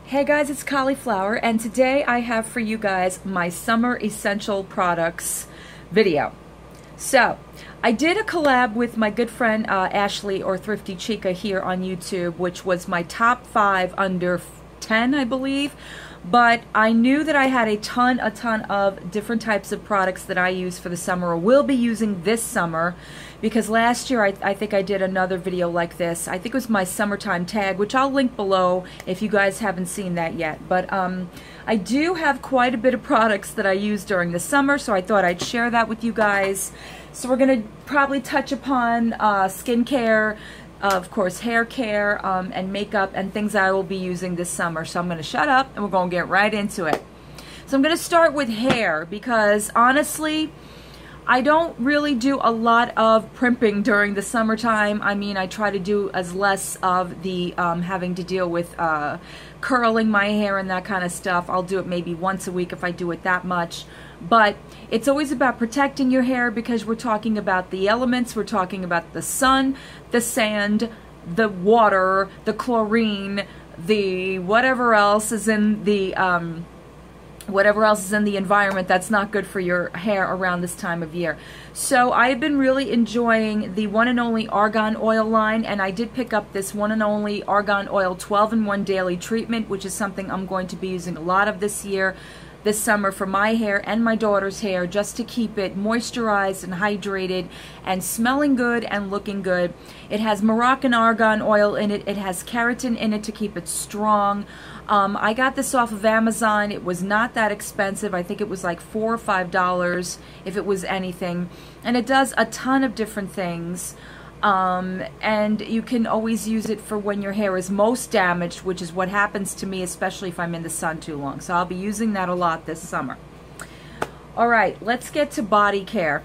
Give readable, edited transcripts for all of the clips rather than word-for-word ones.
Hey guys, it's Cauliflower, and today I have for you guys my summer essential products video. So, I did a collab with my good friend Ashley, or Thrifty Chica, here on YouTube, which was my top 5 under 10, I believe. But I knew that I had a ton of different types of products that I use for the summer, or will be using this summer, because last year I think I did another video like this. I think it was my summertime tag, which I'll link below if you guys haven't seen that yet. But I do have quite a bit of products that I use during the summer, so I thought I'd share that with you guys. So we're going to probably touch upon skincare, of course, hair care, and makeup, and things I will be using this summer. So I'm going to shut up and we're going to get right into it. So I'm going to start with hair, because honestly, I don't really do a lot of primping during the summertime. I mean, I try to do as less of the having to deal with curling my hair and that kind of stuff. I'll do it maybe once a week if I do it that much. But it's always about protecting your hair, because we're talking about the elements. We're talking about the sun, the sand, the water, the chlorine, the whatever else is in the environment that's not good for your hair around this time of year. So I've been really enjoying the One and Only Argan Oil line, and I did pick up this One and Only Argan Oil 12-in-1 Daily Treatment, which is something I'm going to be using a lot of this summer for my hair and my daughter's hair, just to keep it moisturized and hydrated and smelling good and looking good. It has Moroccan argan oil in it. It has keratin in it to keep it strong. I got this off of Amazon. It was not that expensive. I think it was like $4 or $5 if it was anything. And it does a ton of different things. And you can always use it for when your hair is most damaged, which is what happens to me, especially if I'm in the sun too long. So I'll be using that a lot this summer. All right, let's get to body care.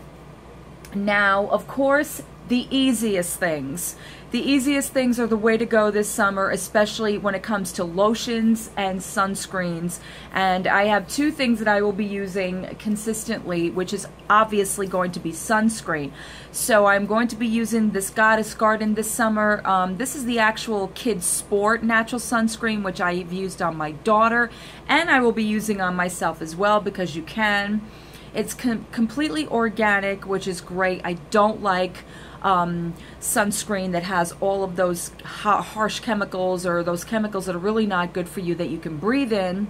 Now, of course, the easiest things. The easiest things are the way to go this summer, especially when it comes to lotions and sunscreens. And I have 2 things that I will be using consistently, which is obviously going to be sunscreen. So I'm going to be using this Goddess Garden this summer. This is the actual Kids Sport natural sunscreen, which I've used on my daughter, and I will be using on myself as well, because you can. It's completely organic, which is great. I don't like sunscreen that has all of those harsh chemicals, or those chemicals that are really not good for you that you can breathe in.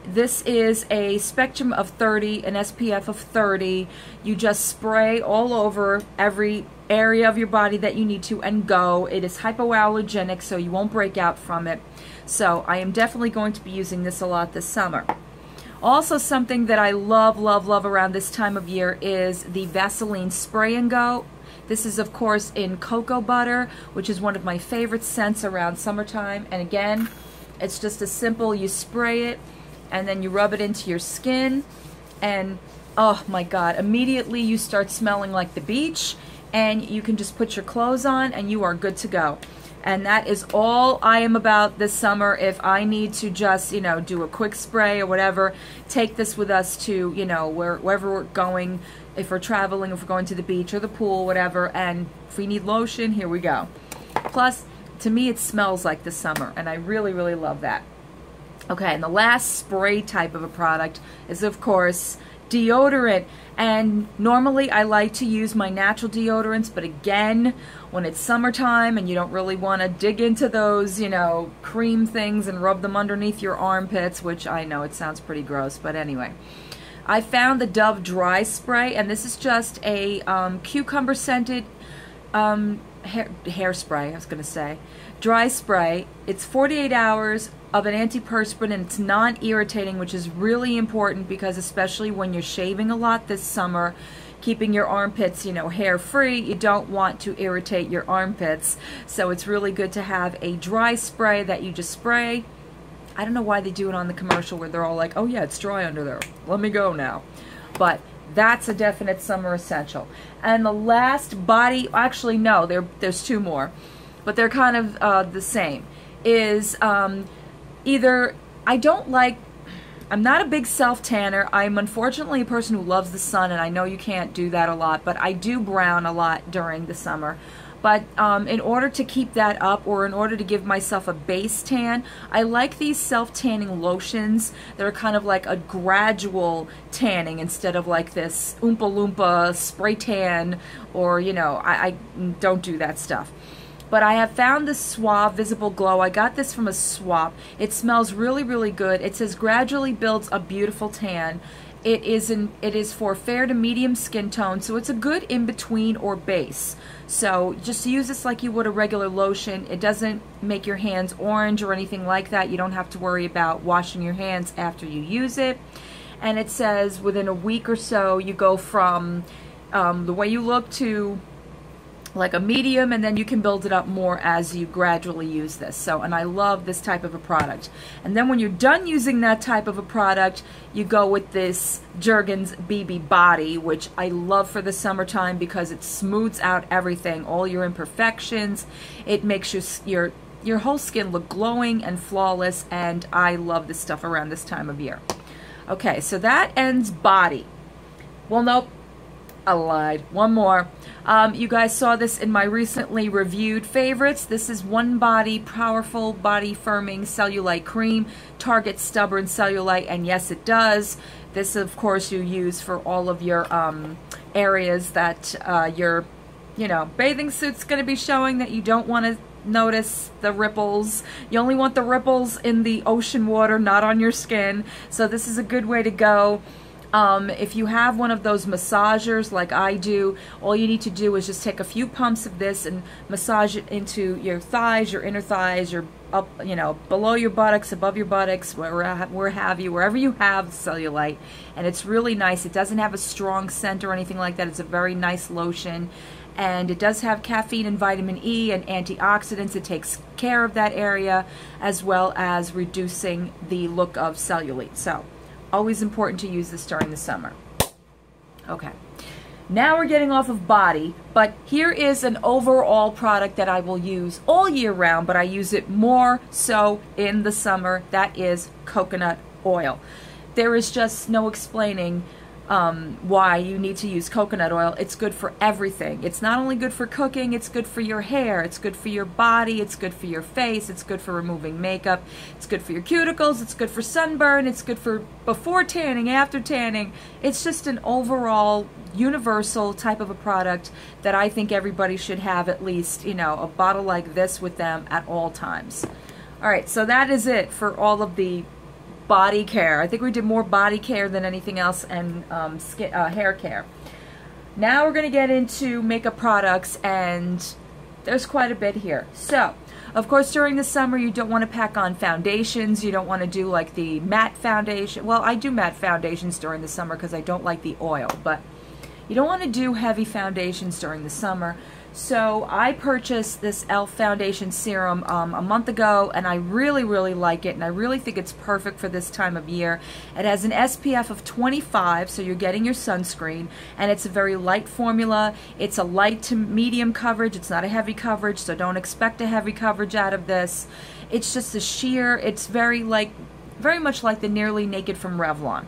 This is a spectrum of 30, an SPF of 30. You just spray all over every area of your body that you need to and go. It is hypoallergenic, so you won't break out from it. So I am definitely going to be using this a lot this summer. Also, something that I love around this time of year is the Vaseline Spray and Go. This is, of course, in cocoa butter, which is one of my favorite scents around summertime. And again, it's just as simple. You spray it, and then you rub it into your skin, and oh my God, immediately you start smelling like the beach, and you can just put your clothes on, and you are good to go. And that is all I am about this summer. If I need to just, do a quick spray or whatever, take this with us to, wherever we're going, if we're traveling, if we're going to the beach or the pool, whatever, and if we need lotion, here we go. Plus, to me, it smells like the summer, and I really love that. Okay, and the last spray type of a product is, of course, deodorant. And normally I like to use my natural deodorants, but again, when it's summertime and you don't really want to dig into those, cream things and rub them underneath your armpits, which I know it sounds pretty gross, but anyway. I found the Dove Dry Spray, and this is just a cucumber scented hairspray, I was going to say. Dry spray. It's 48 hours of an antiperspirant, and it's non-irritating, which is really important, because especially when you're shaving a lot this summer, keeping your armpits, hair-free, you don't want to irritate your armpits. So it's really good to have a dry spray that you just spray. I don't know why they do it on the commercial where they're all like, oh yeah, it's dry under there, let me go now. But that's a definite summer essential. And the last body, actually no, there's 2 more, but they're kind of the same, is either, I'm not a big self-tanner. I'm unfortunately a person who loves the sun, and I know you can't do that a lot, but I do brown a lot during the summer. But in order to keep that up, or in order to give myself a base tan, I like these self-tanning lotions that are kind of like a gradual tanning instead of like this Oompa Loompa spray tan, or, you know, I don't do that stuff. But I have found the Suave Visible Glow. I got this from a swap. It smells really, really good. It says gradually builds a beautiful tan. It is for fair to medium skin tone, so it's a good in-between or base. So just use this like you would a regular lotion. It doesn't make your hands orange or anything like that. You don't have to worry about washing your hands after you use it. And it says within a week or so, you go from the way you look to like a medium, and then you can build it up more as you gradually use this. So, and I love this type of a product. And then when you're done using that type of a product, you go with this Jergens BB Body, which I love for the summertime because it smooths out everything, all your imperfections. It makes your whole skin look glowing and flawless, and I love this stuff around this time of year. Okay, so that ends body. Well, nope, I lied. One more. You guys saw this in my recently reviewed favorites. This is One Body Powerful Body Firming Cellulite Cream. Targets stubborn cellulite, and yes, it does. This, of course, you use for all of your areas that your, you know, bathing suit's going to be showing that you don't want to notice the ripples. You only want the ripples in the ocean water, not on your skin. So this is a good way to go. If you have one of those massagers like I do, all you need to do is just take a few pumps of this and massage it into your thighs, your inner thighs, your up, you know, below your buttocks, above your buttocks, wherever you have cellulite. And it's really nice. It doesn't have a strong scent or anything like that. It's a very nice lotion. And it does have caffeine and vitamin E and antioxidants. It takes care of that area, as well as reducing the look of cellulite. So, always important to use this during the summer. Okay, now we're getting off of body, but here is an overall product that I will use all year round, but I use it more so in the summer. That is coconut oil. There is just no explaining why you need to use coconut oil. It's good for everything. It's not only good for cooking, it's good for your hair, it's good for your body, it's good for your face, it's good for removing makeup, it's good for your cuticles, it's good for sunburn, it's good for before tanning, after tanning. It's just an overall universal type of a product that I think everybody should have at least, you know, a bottle like this with them at all times. Alright, so that is it for all of the body care. I think we did more body care than anything else, and hair care. Now we're going to get into makeup products, and there's quite a bit here. So, of course, during the summer, you don't want to pack on foundations. You don't want to do like the matte foundation. Well, I do matte foundations during the summer because I don't like the oil, but you don't want to do heavy foundations during the summer. So I purchased this e.l.f. foundation serum a month ago, and I really, really like it, and I really think it's perfect for this time of year. It has an SPF of 25, so you're getting your sunscreen, and it's a very light formula. It's a light to medium coverage. It's not a heavy coverage, so don't expect a heavy coverage out of this. It's just a sheer, it's very much like the Nearly Naked from Revlon.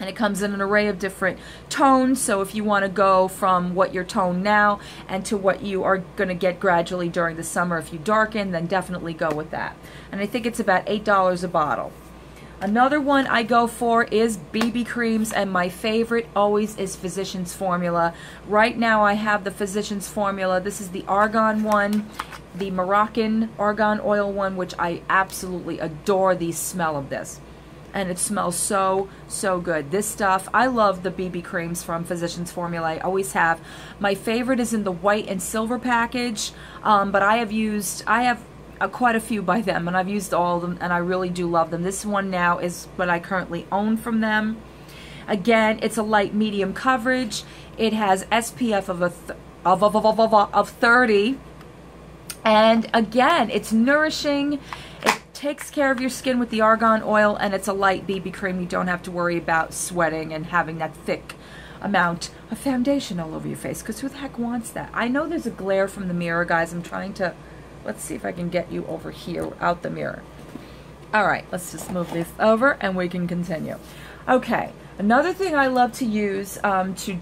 And it comes in an array of different tones, so if you want to go from what you're toned now and to what you are going to get gradually during the summer, if you darken, then definitely go with that. And I think it's about $8 a bottle. Another one I go for is BB creams, and my favorite always is Physicians Formula. Right now I have the Physicians Formula. This is the argan one, the Moroccan argan oil one, which I absolutely adore the smell of this. And it smells so, so good. This stuff, I love the BB creams from Physicians Formula. I always have. My favorite is in the white and silver package, but I have quite a few by them, and I've used all of them, and I really do love them. This one now is what I currently own from them. Again, it's a light medium coverage. It has SPF of 30, and again, it's nourishing. It takes care of your skin with the argan oil, and it's a light BB cream. You don't have to worry about sweating and having that thick amount of foundation all over your face, because who the heck wants that? I know there's a glare from the mirror, guys. I'm trying to, let's see if I can get you over here out the mirror. Alright, let's just move this over and we can continue. Okay, another thing I love to use to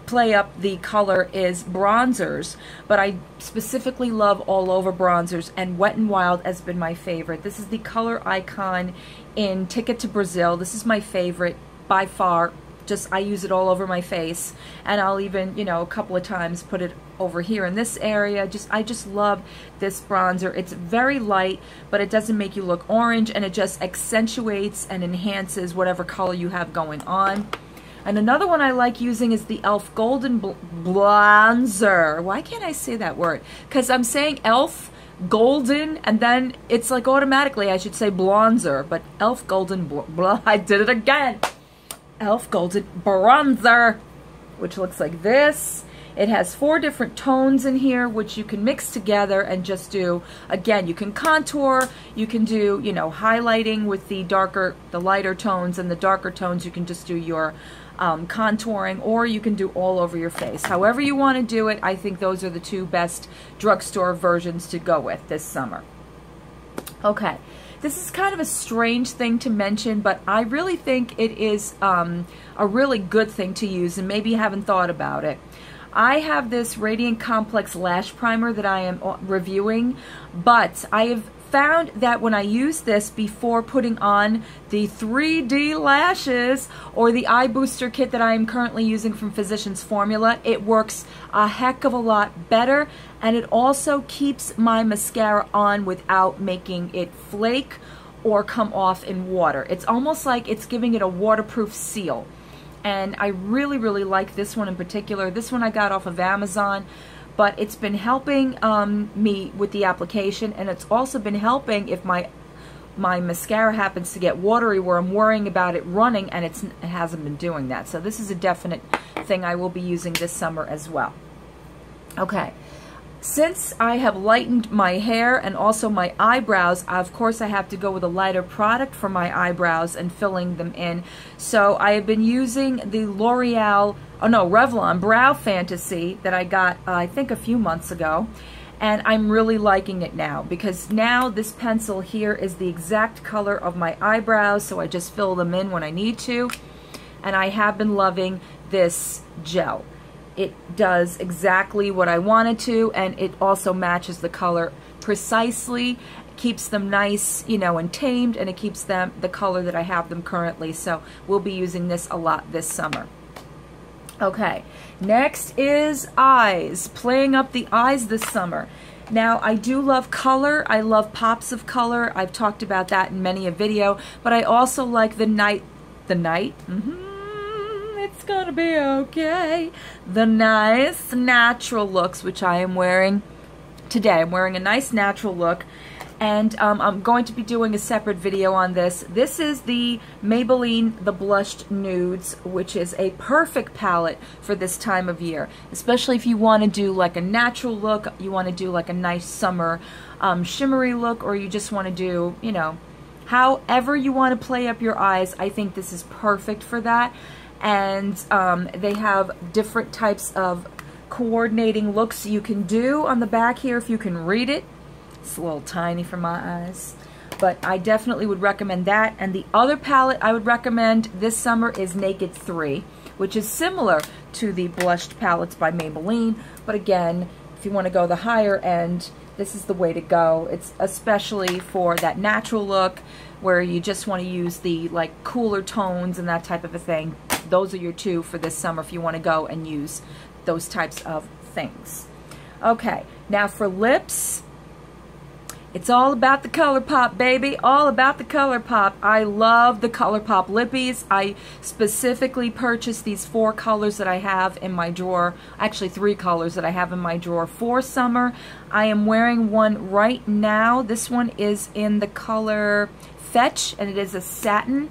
play up the color is bronzers, but I specifically love all over bronzers, and Wet n Wild has been my favorite. This is the Color Icon in Ticket to Brazil. This is my favorite by far. Just, I use it all over my face, and I'll even, you know, a couple of times put it over here in this area. I just love this bronzer. It's very light, but it doesn't make you look orange, and it just accentuates and enhances whatever color you have going on. And another one I like using is the e.l.f. Golden Bronzer. Why can't I say that word? Because I'm saying e.l.f. Golden, and then it's like automatically I should say bronzer, but e.l.f. Golden I did it again. e.l.f. Golden Bronzer, which looks like this. It has 4 different tones in here, which you can mix together and just do, again, you can contour, you can do, you know, highlighting with the lighter tones, and the darker tones you can just do your contouring, or you can do all over your face. However you want to do it, I think those are the 2 best drugstore versions to go with this summer. Okay. This is kind of a strange thing to mention, but I really think it is a really good thing to use, and maybe you haven't thought about it. I have this Radiant Complex Lash Primer that I am reviewing, but I have found that when I use this before putting on the 3D lashes or the eye booster kit that I am currently using from Physicians Formula, it works a heck of a lot better, and it also keeps my mascara on without making it flake or come off in water. It's almost like it's giving it a waterproof seal. And I really, really like this one in particular. This one I got off of Amazon, but it's been helping me with the application, and it's also been helping if my mascara happens to get watery where I'm worrying about it running, and it hasn't been doing that. So this is a definite thing I will be using this summer as well. Okay. Since I have lightened my hair and also my eyebrows, of course I have to go with a lighter product for my eyebrows and filling them in. So I have been using the Revlon Brow Fantasy that I got, I think, a few months ago. And I'm really liking it now, because now this pencil here is the exact color of my eyebrows, so I just fill them in when I need to. And I have been loving this gel. It does exactly what I wanted to, and it also matches the color precisely, keeps them nice, you know, and tamed, and it keeps them the color that I have them currently. So we'll be using this a lot this summer. Okay, next is eyes, playing up the eyes this summer. Now, I do love color. I love pops of color. I've talked about that in many a video, but I also like the night, it's gonna be okay. The nice natural looks, which I am wearing today. I'm wearing a nice natural look, and I'm going to be doing a separate video on this. This is the Maybelline The Blushed Nudes, which is a perfect palette for this time of year, especially if you want to do like a natural look, you want to do like a nice summer shimmery look, or you just want to do, you know, however you want to play up your eyes. I think this is perfect for that. And they have different types of coordinating looks you can do on the back here if you can read it. It's a little tiny for my eyes, but I definitely would recommend that. And the other palette I would recommend this summer is Naked 3, which is similar to the blushed palettes by Maybelline, but again, if you want to go the higher end, this is the way to go. It's especially for that natural look where you just want to use the like cooler tones and that type of a thing. Those are your 2 for this summer if you want to go and use those types of things. Okay, now for lips, it's all about the ColourPop, baby. All about the ColourPop. I love the ColourPop lippies. I specifically purchased these 4 colors that I have in my drawer. Actually, 3 colors that I have in my drawer for summer. I am wearing one right now. This one is in the color Fetch, and it is a satin.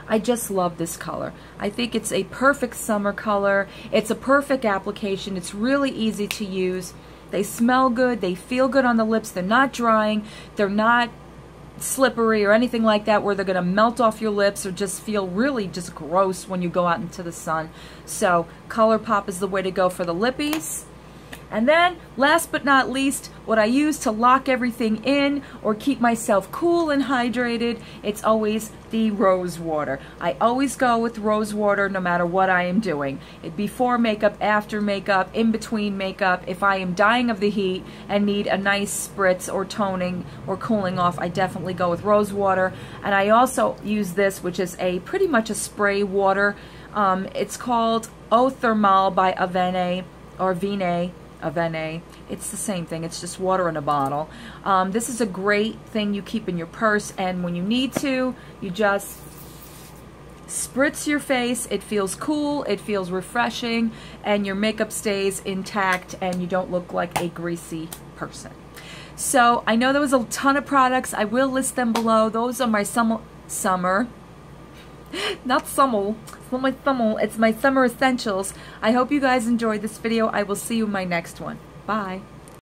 I just love this color. I think it's a perfect summer color. It's a perfect application. It's really easy to use. They smell good. They feel good on the lips. They're not drying. They're not slippery or anything like that where they're going to melt off your lips or just feel really just gross when you go out into the sun. So ColourPop is the way to go for the lippies. And then, last but not least, what I use to lock everything in or keep myself cool and hydrated, it's always the rose water. I always go with rose water no matter what I am doing. Before makeup, after makeup, in between makeup. If I am dying of the heat and need a nice spritz or toning or cooling off, I definitely go with rose water. And I also use this, which is pretty much a spray water. It's called Eau Thermale by Avene, or Avene. It's the same thing. It's just water in a bottle. This is a great thing you keep in your purse, and when you need to, you just spritz your face. It feels cool, it feels refreshing, and your makeup stays intact and you don't look like a greasy person. So I know there was a ton of products. I will list them below. Those are my summer it's my summer essentials. I hope you guys enjoyed this video. I will see you in my next one. Bye.